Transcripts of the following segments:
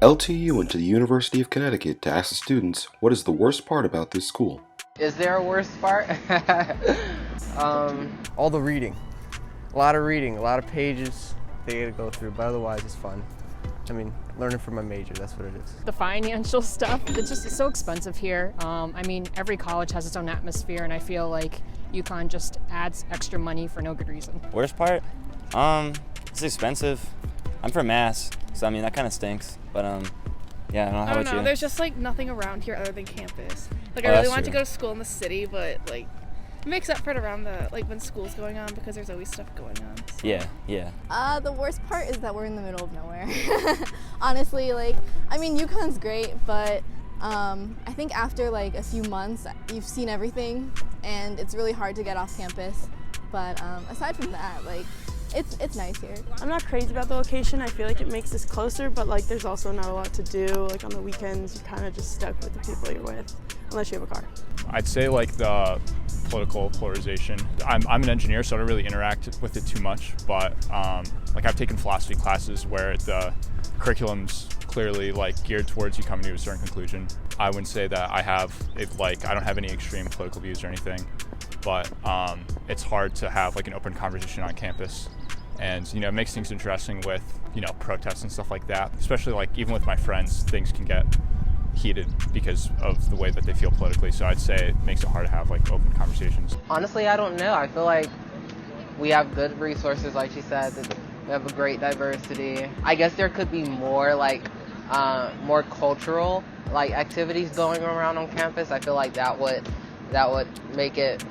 LTU went to the University of Connecticut to ask the students what is the worst part about this school. Is there a worst part? All the reading. A lot of reading, a lot of pages they gotta go through, but otherwise it's fun. I mean, learning from my major, that's what it is. The financial stuff, it's so expensive here. I mean, every college has its own atmosphere, and I feel like UConn just adds extra money for no good reason. Worst part? It's expensive. I'm from Mass, so I mean, that kind of stinks. But yeah, I don't know. How about you? There's just like nothing around here other than campus. Like I really want to go to school in the city, but like it makes up for it around the when school's going on because there's always stuff going on. So. Yeah. The worst part is that we're in the middle of nowhere. Honestly, I mean, UConn's great, but I think after like a few months, you've seen everything, and it's really hard to get off campus. But aside from that, it's nice here. I'm not crazy about the location. I feel like it makes us closer, but there's also not a lot to do. Like on the weekends, you're kind of just stuck with the people you're with, unless you have a car. I'd say the political polarization. I'm an engineer, so I don't really interact with it too much, but I've taken philosophy classes where the curriculum's clearly geared towards you coming to a certain conclusion. I wouldn't say that I don't have any extreme political views or anything, but it's hard to have an open conversation on campus. And it makes things interesting with protests and stuff like that, especially even with my friends, things can get heated because of the way that they feel politically. So I'd say it makes it hard to have open conversations. Honestly, I don't know. I feel like we have good resources, like she said. We have a great diversity. I guess there could be more more cultural activities going around on campus. I feel like that would make it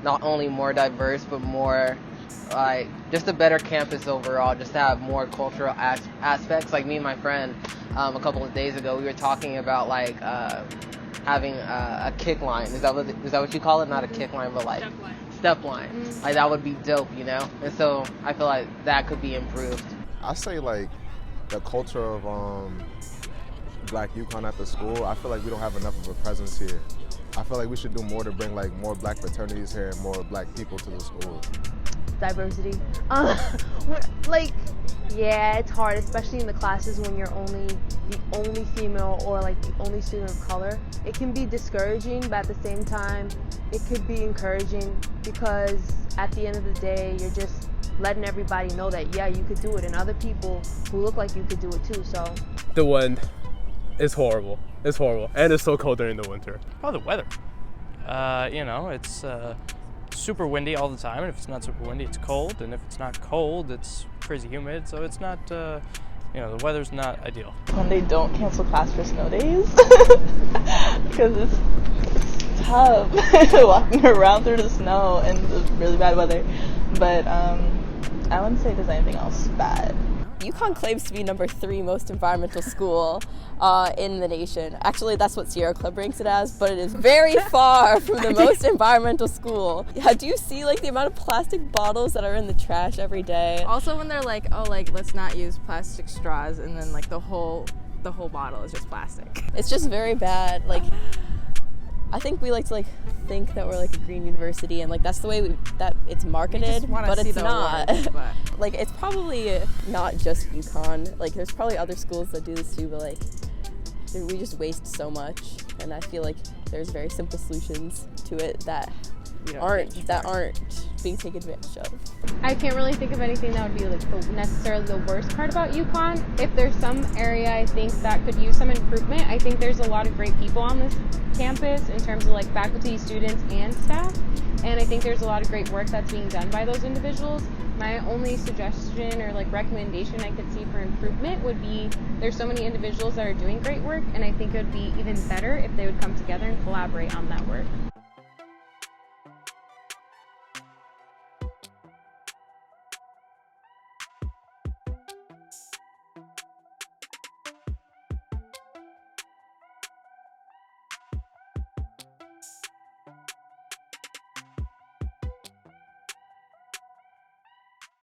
not only more diverse, but more just a better campus overall, just to have more cultural aspects. Like me and my friend, a couple of days ago, we were talking about having a kick line. Is that what you call it? Not a kick line, but step line. Mm-hmm. That would be dope, And so I feel like that could be improved. I say the culture of Black UConn at the school. I feel like we don't have enough of a presence here. I feel like we should do more to bring more Black fraternities here and more Black people to the school. Diversity. Yeah, it's hard, especially in the classes when you're the only female or the only student of color. It can be discouraging, but at the same time, it could be encouraging because at the end of the day, you're just letting everybody know that, yeah, you could do it, and other people who look like you could do it too, so. The wind is horrible. It's horrible, and it's so cold during the winter. Probably the weather. It's super windy all the time, and if it's not super windy, it's cold, and if it's not cold, it's crazy humid, so it's not, the weather's not ideal. When they don't cancel class for snow days, because it's tough walking around through the snow and the really bad weather, but I wouldn't say there's anything else bad. UConn claims to be number 3 most environmental school in the nation. Actually, that's what Sierra Club ranks it as, but it is very far from the most environmental school. Do you see the amount of plastic bottles that are in the trash every day? Also, when they're let's not use plastic straws, and then the whole bottle is just plastic. It's just very bad. I think we like to think that we're a green university, and that's the way that it's marketed, but it's not. But it's probably not just UConn. There's probably other schools that do this too, but we just waste so much, and I feel there's very simple solutions to it that aren't being taken advantage of. I can't really think of anything that would be necessarily the worst part about UConn. If there's some area I think that could use some improvement, I think there's a lot of great people on this campus in terms of faculty, students, and staff, and I think there's a lot of great work that's being done by those individuals. My only suggestion or recommendation I could see for improvement would be there's so many individuals that are doing great work, and I think it would be even better if they would come together and collaborate on that work.